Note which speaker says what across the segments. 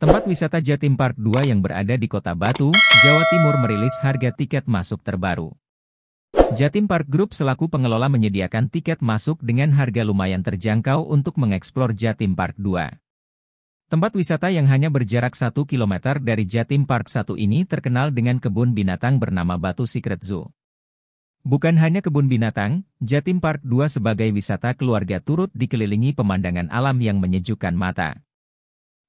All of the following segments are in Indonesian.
Speaker 1: Tempat wisata Jatim Park 2 yang berada di Kota Batu, Jawa Timur merilis harga tiket masuk terbaru. Jatim Park Group selaku pengelola menyediakan tiket masuk dengan harga lumayan terjangkau untuk mengeksplor Jatim Park 2. Tempat wisata yang hanya berjarak 1 km dari Jatim Park 1 ini terkenal dengan kebun binatang bernama Batu Secret Zoo. Bukan hanya kebun binatang, Jatim Park 2 sebagai wisata keluarga turut dikelilingi pemandangan alam yang menyejukkan mata.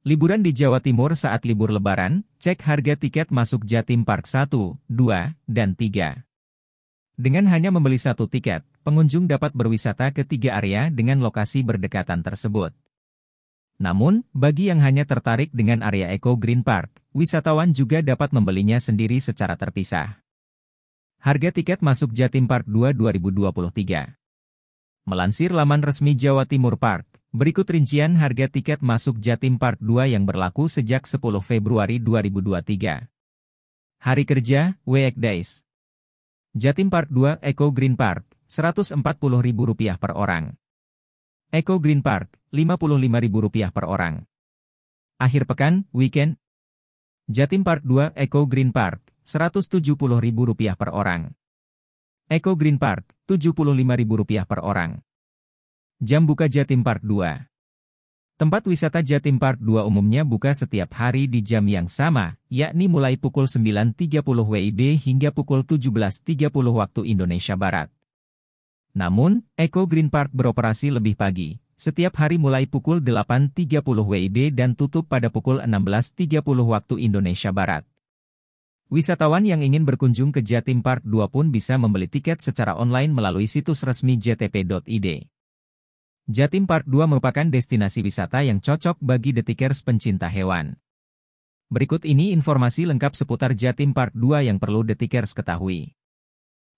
Speaker 1: Liburan di Jawa Timur saat libur Lebaran, cek harga tiket masuk Jatim Park 1, 2, dan 3. Dengan hanya membeli satu tiket, pengunjung dapat berwisata ke 3 area dengan lokasi berdekatan tersebut. Namun, bagi yang hanya tertarik dengan area Eco Green Park, wisatawan juga dapat membelinya sendiri secara terpisah. Harga tiket masuk Jatim Park 2 2023. Melansir laman resmi Jawa Timur Park, berikut rincian harga tiket masuk Jatim Park 2 yang berlaku sejak 10 Februari 2023. Hari kerja, weekdays. Jatim Park 2 Eco Green Park, Rp140.000 per orang. Eco Green Park, Rp55.000 per orang. Akhir pekan, weekend. Jatim Park 2 Eco Green Park, Rp170.000 per orang. Eco Green Park, Rp75.000 per orang. Jam buka Jatim Park 2. Tempat wisata Jatim Park 2 umumnya buka setiap hari di jam yang sama, yakni mulai pukul 9.30 WIB hingga pukul 17.30 waktu Indonesia Barat. Namun, Eco Green Park beroperasi lebih pagi, setiap hari mulai pukul 8.30 WIB dan tutup pada pukul 16.30 waktu Indonesia Barat. Wisatawan yang ingin berkunjung ke Jatim Park 2 pun bisa membeli tiket secara online melalui situs resmi jtp.id. Jatim Park 2 merupakan destinasi wisata yang cocok bagi detikers pencinta hewan. Berikut ini informasi lengkap seputar Jatim Park 2 yang perlu detikers ketahui.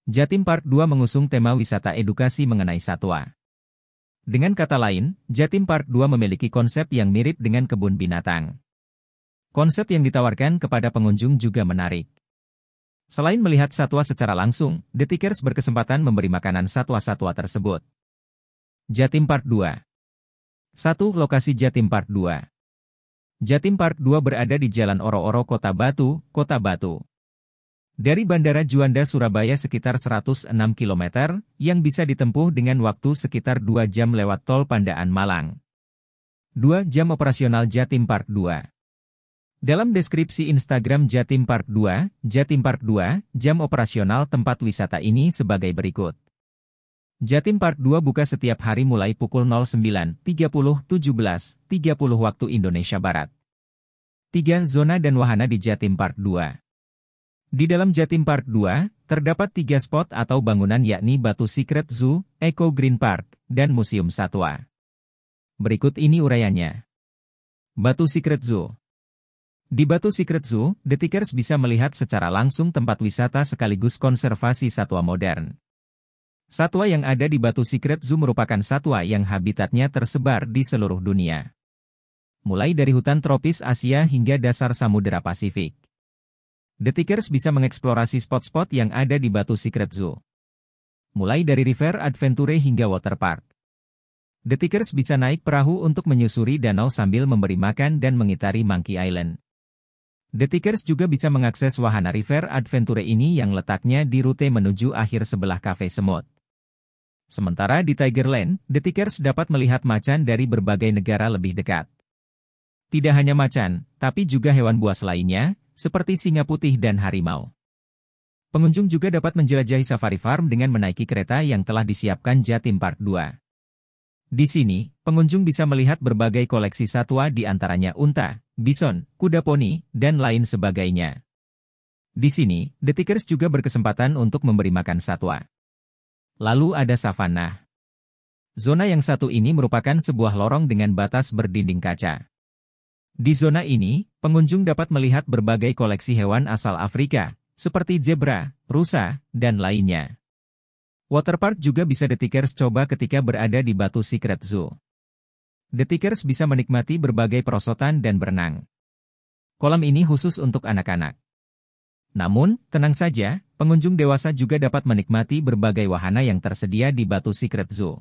Speaker 1: Jatim Park 2 mengusung tema wisata edukasi mengenai satwa. Dengan kata lain, Jatim Park 2 memiliki konsep yang mirip dengan kebun binatang. Konsep yang ditawarkan kepada pengunjung juga menarik. Selain melihat satwa secara langsung, detikers berkesempatan memberi makanan satwa-satwa tersebut. Jatim Park 2. 1. Lokasi Jatim Park 2. Jatim Park 2 berada di Jalan Oro-Oro Kota Batu, Kota Batu. Dari Bandara Juanda Surabaya sekitar 106 km, yang bisa ditempuh dengan waktu sekitar 2 jam lewat tol Pandaan Malang. 2 jam operasional Jatim Park 2. Dalam deskripsi Instagram Jatim Park 2, Jatim Park 2, jam operasional tempat wisata ini sebagai berikut. Jatim Park 2 buka setiap hari mulai pukul 09.30 17.30 waktu Indonesia Barat. 3 zona dan wahana di Jatim Park 2. Di dalam Jatim Park 2, terdapat 3 spot atau bangunan yakni Batu Secret Zoo, Eco Green Park, dan Museum Satwa. Berikut ini uraiannya. Batu Secret Zoo. Di Batu Secret Zoo, detikers bisa melihat secara langsung tempat wisata sekaligus konservasi satwa modern. Satwa yang ada di Batu Secret Zoo merupakan satwa yang habitatnya tersebar di seluruh dunia. Mulai dari hutan tropis Asia hingga dasar Samudera Pasifik. Detikers bisa mengeksplorasi spot-spot yang ada di Batu Secret Zoo. Mulai dari river adventure hingga water park. Detikers bisa naik perahu untuk menyusuri danau sambil memberi makan dan mengitari Monkey Island. Detikers juga bisa mengakses wahana river adventure ini yang letaknya di rute menuju akhir sebelah kafe semut. Sementara di Tigerland, detikers dapat melihat macan dari berbagai negara lebih dekat. Tidak hanya macan, tapi juga hewan buas lainnya, seperti singa putih dan harimau. Pengunjung juga dapat menjelajahi safari farm dengan menaiki kereta yang telah disiapkan Jatim Park 2. Di sini, pengunjung bisa melihat berbagai koleksi satwa di antaranya unta, bison, kuda poni, dan lain sebagainya. Di sini, detikers juga berkesempatan untuk memberi makan satwa. Lalu ada savana. Zona yang satu ini merupakan sebuah lorong dengan batas berdinding kaca. Di zona ini, pengunjung dapat melihat berbagai koleksi hewan asal Afrika, seperti zebra, rusa, dan lainnya. Waterpark juga bisa detikers coba ketika berada di Batu Secret Zoo. Detikers bisa menikmati berbagai perosotan dan berenang. Kolam ini khusus untuk anak-anak. Namun, tenang saja, pengunjung dewasa juga dapat menikmati berbagai wahana yang tersedia di Batu Secret Zoo.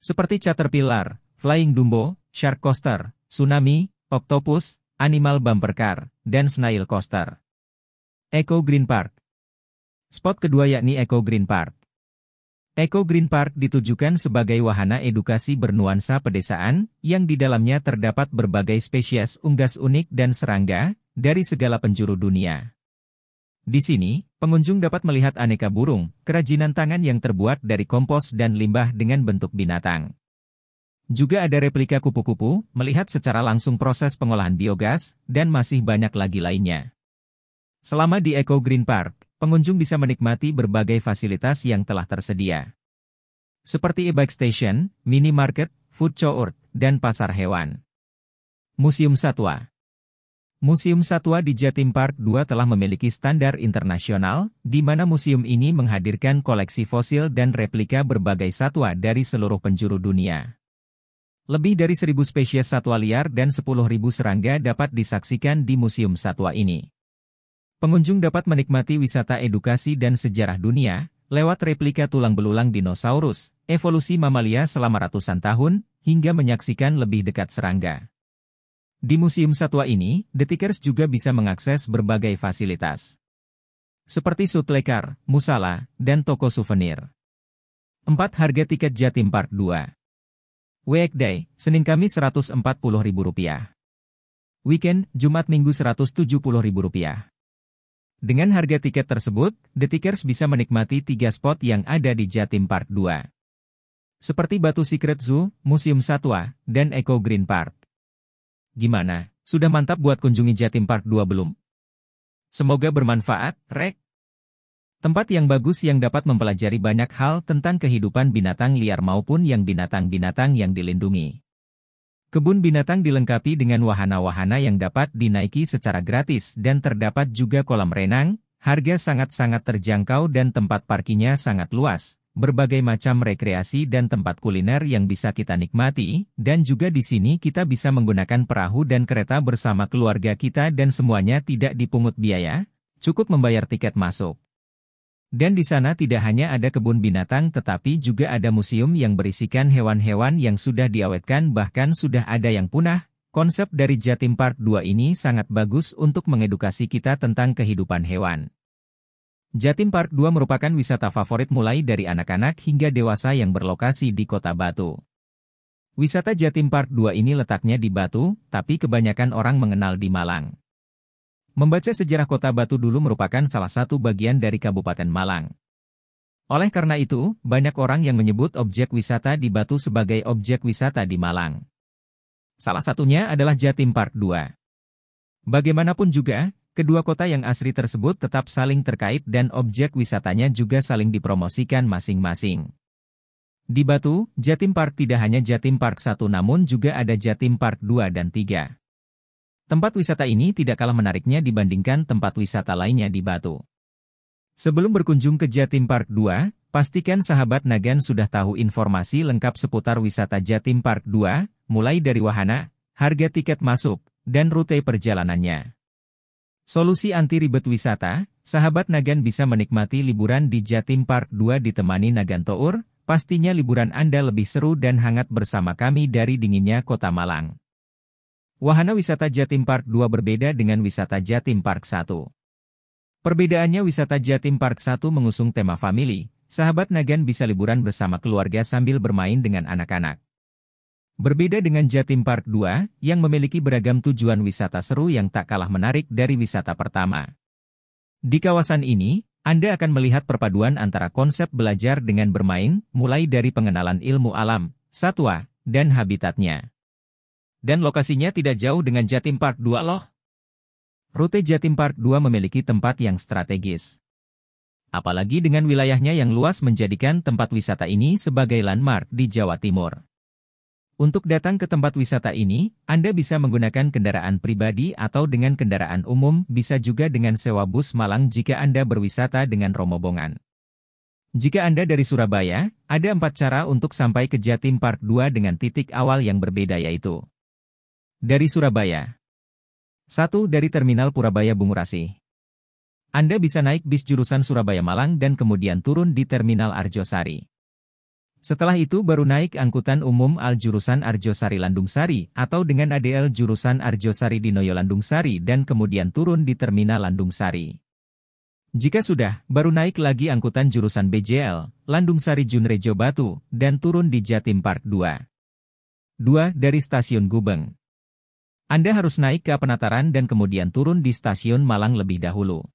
Speaker 1: Seperti Caterpillar, Flying Dumbo, Shark Coaster, Tsunami, Octopus, Animal Bumper Car, dan Snail Coaster. Eco Green Park. Spot kedua yakni Eco Green Park. Eco Green Park ditujukan sebagai wahana edukasi bernuansa pedesaan, yang di dalamnya terdapat berbagai spesies unggas unik dan serangga, dari segala penjuru dunia. Di sini, pengunjung dapat melihat aneka burung, kerajinan tangan yang terbuat dari kompos dan limbah dengan bentuk binatang. Juga ada replika kupu-kupu, melihat secara langsung proses pengolahan biogas, dan masih banyak lagi lainnya. Selama di Eco Green Park, pengunjung bisa menikmati berbagai fasilitas yang telah tersedia. Seperti e-bike station, minimarket, food court, dan pasar hewan. Museum Satwa. Museum Satwa di Jatim Park 2 telah memiliki standar internasional, di mana museum ini menghadirkan koleksi fosil dan replika berbagai satwa dari seluruh penjuru dunia. Lebih dari 1.000 spesies satwa liar dan 10.000 serangga dapat disaksikan di Museum Satwa ini. Pengunjung dapat menikmati wisata edukasi dan sejarah dunia, lewat replika tulang belulang dinosaurus, evolusi mamalia selama ratusan tahun, hingga menyaksikan lebih dekat serangga. Di Museum Satwa ini, Detikers juga bisa mengakses berbagai fasilitas. Seperti sutlekar, musala, dan toko souvenir. 4. Harga tiket Jatim Park 2. Weekday, Senin Kamis Rp140.000. Weekend, Jumat Minggu Rp170.000. Dengan harga tiket tersebut, Detikers bisa menikmati 3 spot yang ada di Jatim Park 2. Seperti Batu Secret Zoo, Museum Satwa, dan Eco Green Park. Gimana, sudah mantap buat kunjungi Jatim Park 2 belum? Semoga bermanfaat, Rek. Tempat yang bagus yang dapat mempelajari banyak hal tentang kehidupan binatang liar maupun yang binatang-binatang yang dilindungi. Kebun binatang dilengkapi dengan wahana-wahana yang dapat dinaiki secara gratis dan terdapat juga kolam renang, harga sangat-sangat terjangkau dan tempat parkirnya sangat luas, berbagai macam rekreasi dan tempat kuliner yang bisa kita nikmati, dan juga di sini kita bisa menggunakan perahu dan kereta bersama keluarga kita dan semuanya tidak dipungut biaya, cukup membayar tiket masuk. Dan di sana tidak hanya ada kebun binatang tetapi juga ada museum yang berisikan hewan-hewan yang sudah diawetkan bahkan sudah ada yang punah. Konsep dari Jatim Park 2 ini sangat bagus untuk mengedukasi kita tentang kehidupan hewan. Jatim Park 2 merupakan wisata favorit mulai dari anak-anak hingga dewasa yang berlokasi di Kota Batu. Wisata Jatim Park 2 ini letaknya di Batu, tapi kebanyakan orang mengenal di Malang. Membaca sejarah Kota Batu dulu merupakan salah satu bagian dari Kabupaten Malang. Oleh karena itu, banyak orang yang menyebut objek wisata di Batu sebagai objek wisata di Malang. Salah satunya adalah Jatim Park 2. Bagaimanapun juga, kedua kota yang asri tersebut tetap saling terkait dan objek wisatanya juga saling dipromosikan masing-masing. Di Batu, Jatim Park tidak hanya Jatim Park 1 namun juga ada Jatim Park 2 dan 3. Tempat wisata ini tidak kalah menariknya dibandingkan tempat wisata lainnya di Batu. Sebelum berkunjung ke Jatim Park 2, pastikan sahabat Nagan sudah tahu informasi lengkap seputar wisata Jatim Park 2, mulai dari wahana, harga tiket masuk, dan rute perjalanannya. Solusi anti ribet wisata, sahabat Nagan bisa menikmati liburan di Jatim Park 2 ditemani Nagan Tour, pastinya liburan Anda lebih seru dan hangat bersama kami dari dinginnya Kota Malang. Wahana wisata Jatim Park 2 berbeda dengan wisata Jatim Park 1. Perbedaannya wisata Jatim Park 1 mengusung tema family, sahabat Nagan bisa liburan bersama keluarga sambil bermain dengan anak-anak. Berbeda dengan Jatim Park 2, yang memiliki beragam tujuan wisata seru yang tak kalah menarik dari wisata pertama. Di kawasan ini, Anda akan melihat perpaduan antara konsep belajar dengan bermain, mulai dari pengenalan ilmu alam, satwa, dan habitatnya. Dan lokasinya tidak jauh dengan Jatim Park 2 loh. Rute Jatim Park 2 memiliki tempat yang strategis. Apalagi dengan wilayahnya yang luas menjadikan tempat wisata ini sebagai landmark di Jawa Timur. Untuk datang ke tempat wisata ini, Anda bisa menggunakan kendaraan pribadi atau dengan kendaraan umum, bisa juga dengan sewa bus Malang jika Anda berwisata dengan rombongan. Jika Anda dari Surabaya, ada 4 cara untuk sampai ke Jatim Park 2 dengan titik awal yang berbeda yaitu dari Surabaya. 1. Dari Terminal Purabaya Bungurasi. Anda bisa naik bis jurusan Surabaya Malang dan kemudian turun di Terminal Arjosari. Setelah itu baru naik angkutan umum AL jurusan Arjosari Landungsari atau dengan ADL jurusan Arjosari Dinoyo Landungsari dan kemudian turun di Terminal Landungsari. Jika sudah, baru naik lagi angkutan jurusan BJL, Landungsari Junrejo Batu, dan turun di Jatim Park 2. 2. Dari Stasiun Gubeng. Anda harus naik ke Penataran dan kemudian turun di Stasiun Malang lebih dahulu.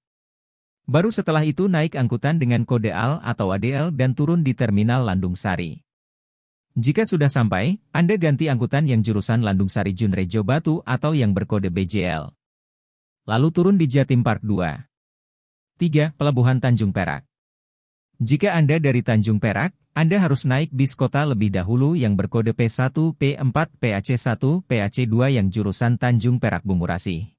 Speaker 1: Baru setelah itu naik angkutan dengan kode AL atau ADL dan turun di Terminal Landungsari. Jika sudah sampai, Anda ganti angkutan yang jurusan Landungsari Junrejo Batu atau yang berkode BJL. Lalu turun di Jatim Park 2. 3. Pelabuhan Tanjung Perak. Jika Anda dari Tanjung Perak, Anda harus naik bis kota lebih dahulu yang berkode P1, P4, PAC1, PAC2 yang jurusan Tanjung Perak Bungurasi.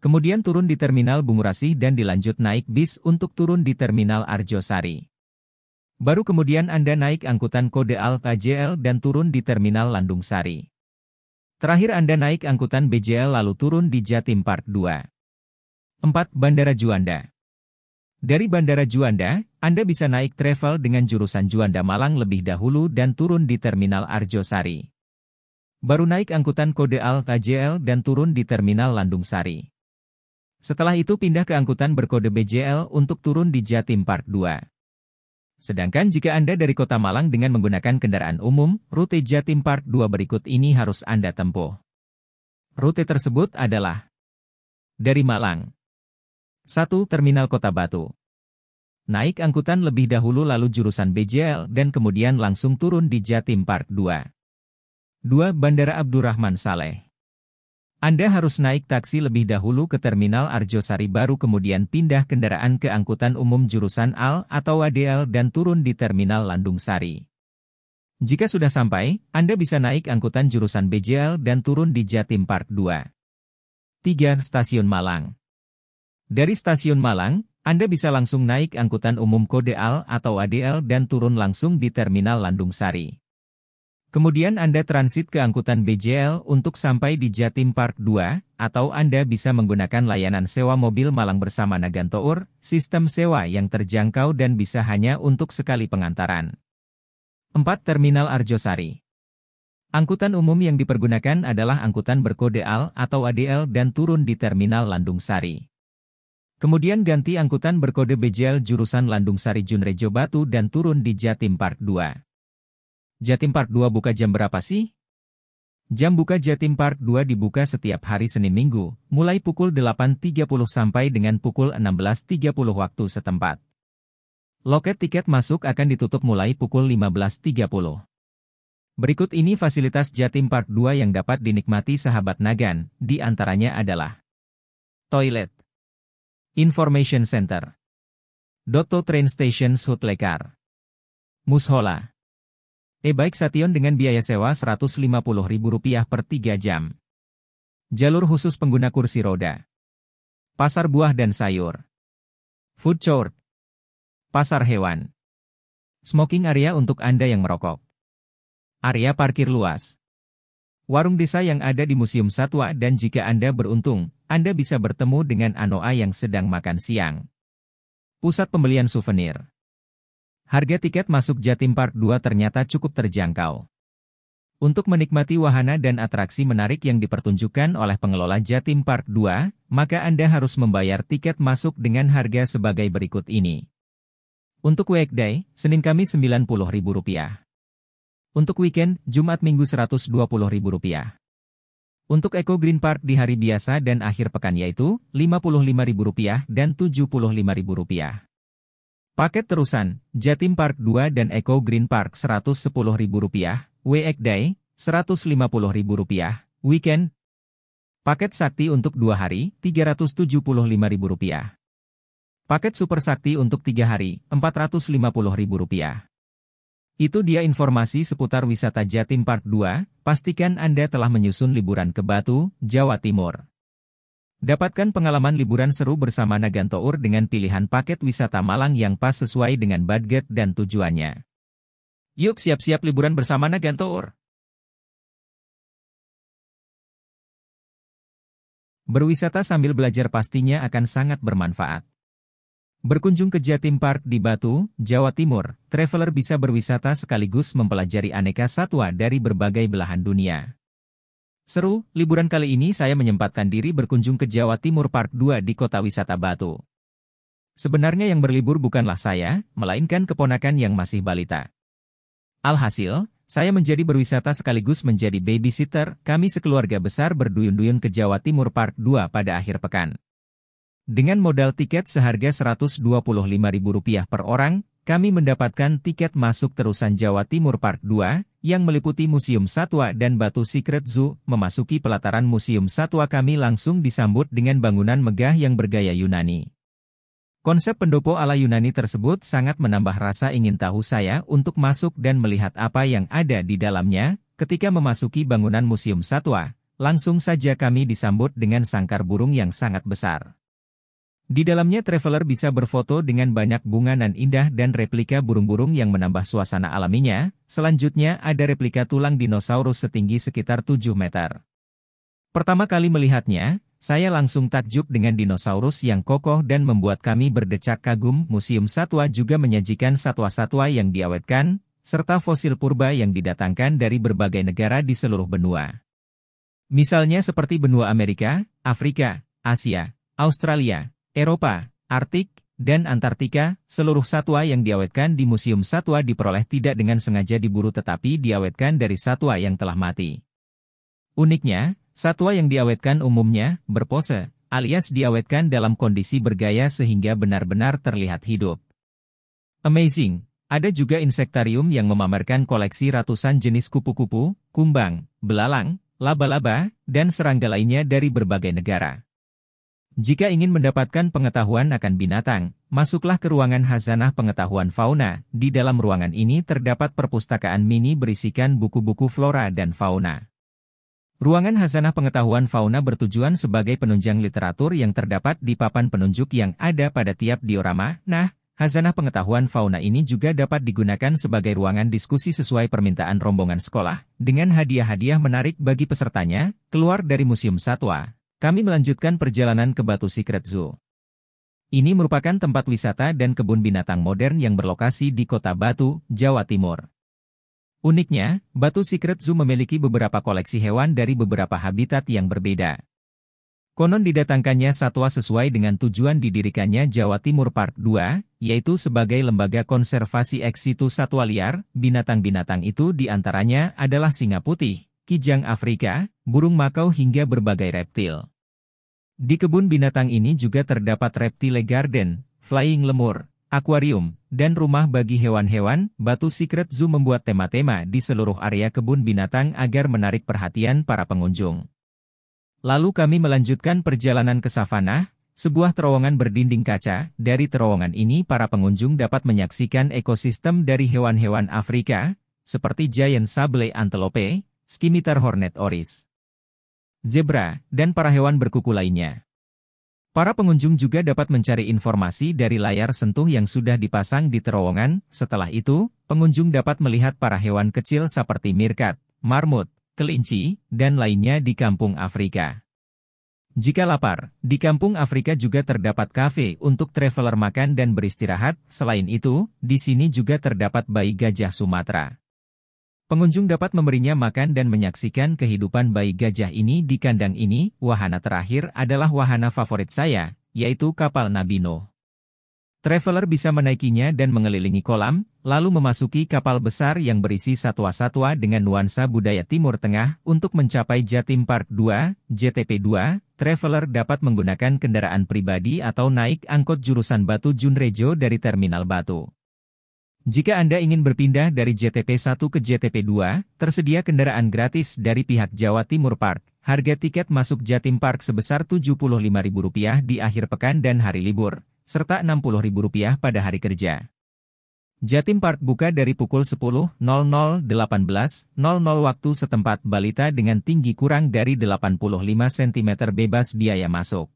Speaker 1: Kemudian turun di Terminal Bungurasi dan dilanjut naik bis untuk turun di Terminal Arjosari. Baru kemudian Anda naik angkutan kode AL KJL dan turun di Terminal Landungsari. Terakhir Anda naik angkutan BJL lalu turun di Jatim Park 2. 4. Bandara Juanda. Dari Bandara Juanda, Anda bisa naik travel dengan jurusan Juanda Malang lebih dahulu dan turun di Terminal Arjosari. Baru naik angkutan kode AL KJL dan turun di Terminal Landungsari. Setelah itu pindah ke angkutan berkode BJL untuk turun di Jatim Park 2. Sedangkan jika Anda dari Kota Malang dengan menggunakan kendaraan umum, rute Jatim Park 2 berikut ini harus Anda tempuh. Rute tersebut adalah dari Malang. 1. Terminal Kota Batu. Naik angkutan lebih dahulu lalu jurusan BJL dan kemudian langsung turun di Jatim Park 2. 2. Bandara Abdurrahman Saleh. Anda harus naik taksi lebih dahulu ke Terminal Arjosari baru kemudian pindah kendaraan ke angkutan umum jurusan AL atau ADL dan turun di Terminal Landungsari. Jika sudah sampai, Anda bisa naik angkutan jurusan BJL dan turun di Jatim Park 2. 3. Stasiun Malang. Dari Stasiun Malang, Anda bisa langsung naik angkutan umum kode AL atau ADL dan turun langsung di Terminal Landungsari. Kemudian Anda transit ke angkutan BJL untuk sampai di Jatim Park 2, atau Anda bisa menggunakan layanan sewa mobil Malang bersama Nagantour, sistem sewa yang terjangkau dan bisa hanya untuk sekali pengantaran. 4. Terminal Arjosari. Angkutan umum yang dipergunakan adalah angkutan berkode AL atau ADL dan turun di Terminal Landungsari. Kemudian ganti angkutan berkode BJL jurusan Landungsari Junrejo Batu dan turun di Jatim Park 2. Jatim Park 2 buka jam berapa sih? Jam buka Jatim Park 2 dibuka setiap hari Senin Minggu, mulai pukul 8.30 sampai dengan pukul 16.30 waktu setempat. Loket tiket masuk akan ditutup mulai pukul 15.30. Berikut ini fasilitas Jatim Park 2 yang dapat dinikmati sahabat Nagan, di antaranya adalah toilet, information center, Dotto Train Station Sutlekar, Mushola, e-bike Station dengan biaya sewa Rp150.000 per 3 jam. Jalur khusus pengguna kursi roda. Pasar buah dan sayur. Food court. Pasar hewan. Smoking area untuk Anda yang merokok. Area parkir luas. Warung desa yang ada di Museum Satwa dan jika Anda beruntung, Anda bisa bertemu dengan Anoa yang sedang makan siang. Pusat pembelian souvenir. Harga tiket masuk Jatim Park 2 ternyata cukup terjangkau. Untuk menikmati wahana dan atraksi menarik yang dipertunjukkan oleh pengelola Jatim Park 2, maka Anda harus membayar tiket masuk dengan harga sebagai berikut ini. Untuk weekday, Senin Kamis Rp90.000. Untuk weekend, Jumat Minggu Rp120.000. Untuk Eco Green Park di hari biasa dan akhir pekan yaitu Rp55.000 dan Rp75.000. Paket terusan, Jatim Park 2 dan Eco Green Park Rp110.000, weekday, Rp150.000, weekend. Paket Sakti untuk 2 hari, Rp375.000. Paket Super Sakti untuk 3 hari, Rp450.000. Itu dia informasi seputar wisata Jatim Park 2, pastikan Anda telah menyusun liburan ke Batu, Jawa Timur. Dapatkan pengalaman liburan seru bersama Nagantour dengan pilihan paket wisata Malang yang pas sesuai dengan budget dan tujuannya. Yuk siap-siap liburan bersama Nagantour. Berwisata sambil belajar pastinya akan sangat bermanfaat. Berkunjung ke Jatim Park di Batu, Jawa Timur, traveler bisa berwisata sekaligus mempelajari aneka satwa dari berbagai belahan dunia. Seru, liburan kali ini saya menyempatkan diri berkunjung ke Jawa Timur Park 2 di Kota Wisata Batu. Sebenarnya yang berlibur bukanlah saya, melainkan keponakan yang masih balita. Alhasil, saya menjadi berwisata sekaligus menjadi babysitter, kami sekeluarga besar berduyun-duyun ke Jawa Timur Park 2 pada akhir pekan. Dengan modal tiket seharga Rp125.000 per orang, kami mendapatkan tiket masuk terusan Jawa Timur Park 2, yang meliputi Museum Satwa dan Batu Secret Zoo. Memasuki pelataran Museum Satwa kami langsung disambut dengan bangunan megah yang bergaya Yunani. Konsep pendopo ala Yunani tersebut sangat menambah rasa ingin tahu saya untuk masuk dan melihat apa yang ada di dalamnya. Ketika memasuki bangunan Museum Satwa, langsung saja kami disambut dengan sangkar burung yang sangat besar. Di dalamnya traveler bisa berfoto dengan banyak bunga nan indah dan replika burung-burung yang menambah suasana alaminya. Selanjutnya ada replika tulang dinosaurus setinggi sekitar 7 meter. Pertama kali melihatnya, saya langsung takjub dengan dinosaurus yang kokoh dan membuat kami berdecak kagum. Museum Satwa juga menyajikan satwa-satwa yang diawetkan, serta fosil purba yang didatangkan dari berbagai negara di seluruh benua. Misalnya seperti benua Amerika, Afrika, Asia, Australia, Eropa, Arktik, dan Antartika. Seluruh satwa yang diawetkan di Museum Satwa diperoleh tidak dengan sengaja diburu tetapi diawetkan dari satwa yang telah mati. Uniknya, satwa yang diawetkan umumnya berpose, alias diawetkan dalam kondisi bergaya sehingga benar-benar terlihat hidup. Amazing! Ada juga insektarium yang memamerkan koleksi ratusan jenis kupu-kupu, kumbang, belalang, laba-laba, dan serangga lainnya dari berbagai negara. Jika ingin mendapatkan pengetahuan akan binatang, masuklah ke ruangan Khazanah Pengetahuan Fauna. Di dalam ruangan ini terdapat perpustakaan mini berisikan buku-buku flora dan fauna. Ruangan Khazanah Pengetahuan Fauna bertujuan sebagai penunjang literatur yang terdapat di papan penunjuk yang ada pada tiap diorama. Nah, Khazanah Pengetahuan Fauna ini juga dapat digunakan sebagai ruangan diskusi sesuai permintaan rombongan sekolah, dengan hadiah-hadiah menarik bagi pesertanya. Keluar dari Museum Satwa, kami melanjutkan perjalanan ke Batu Secret Zoo. Ini merupakan tempat wisata dan kebun binatang modern yang berlokasi di Kota Batu, Jawa Timur. Uniknya, Batu Secret Zoo memiliki beberapa koleksi hewan dari beberapa habitat yang berbeda. Konon didatangkannya satwa sesuai dengan tujuan didirikannya Jawa Timur Park 2, yaitu sebagai lembaga konservasi ex situ satwa liar. Binatang-binatang itu diantaranya adalah singa putih, kijang Afrika, burung makau hingga berbagai reptil. Di kebun binatang ini juga terdapat reptile garden, flying lemur, akuarium, dan rumah bagi hewan-hewan. Batu Secret Zoo membuat tema-tema di seluruh area kebun binatang agar menarik perhatian para pengunjung. Lalu kami melanjutkan perjalanan ke savana, sebuah terowongan berdinding kaca. Dari terowongan ini para pengunjung dapat menyaksikan ekosistem dari hewan-hewan Afrika, seperti giant sable antelope, scimitar hornet oryx, zebra, dan para hewan berkuku lainnya. Para pengunjung juga dapat mencari informasi dari layar sentuh yang sudah dipasang di terowongan. Setelah itu, pengunjung dapat melihat para hewan kecil seperti meerkat, marmut, kelinci, dan lainnya di kampung Afrika. Jika lapar, di kampung Afrika juga terdapat kafe untuk traveler makan dan beristirahat. Selain itu, di sini juga terdapat bayi gajah Sumatera. Pengunjung dapat memberinya makan dan menyaksikan kehidupan bayi gajah ini di kandang ini. Wahana terakhir adalah wahana favorit saya, yaitu kapal Nabi Nuh. Traveler bisa menaikinya dan mengelilingi kolam, lalu memasuki kapal besar yang berisi satwa-satwa dengan nuansa budaya Timur Tengah. Untuk mencapai Jatim Park 2, JTP2, traveler dapat menggunakan kendaraan pribadi atau naik angkot jurusan Batu Junrejo dari Terminal Batu. Jika Anda ingin berpindah dari JTP1 ke JTP2, tersedia kendaraan gratis dari pihak Jawa Timur Park. Harga tiket masuk Jatim Park sebesar Rp75.000 di akhir pekan dan hari libur, serta Rp60.000 pada hari kerja. Jatim Park buka dari pukul 10.00 18.00 waktu setempat. Balita dengan tinggi kurang dari 85 cm bebas biaya masuk.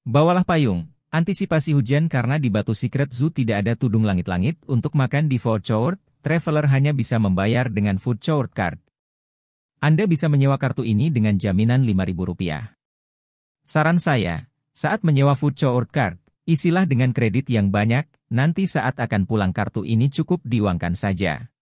Speaker 1: Bawalah payung. Antisipasi hujan karena di Batu Secret Zoo tidak ada tudung langit-langit. Untuk makan di food court, traveler hanya bisa membayar dengan food court card. Anda bisa menyewa kartu ini dengan jaminan Rp5.000. Saran saya, saat menyewa food court card, Isilah dengan kredit yang banyak, nanti saat akan pulang kartu ini cukup diuangkan saja.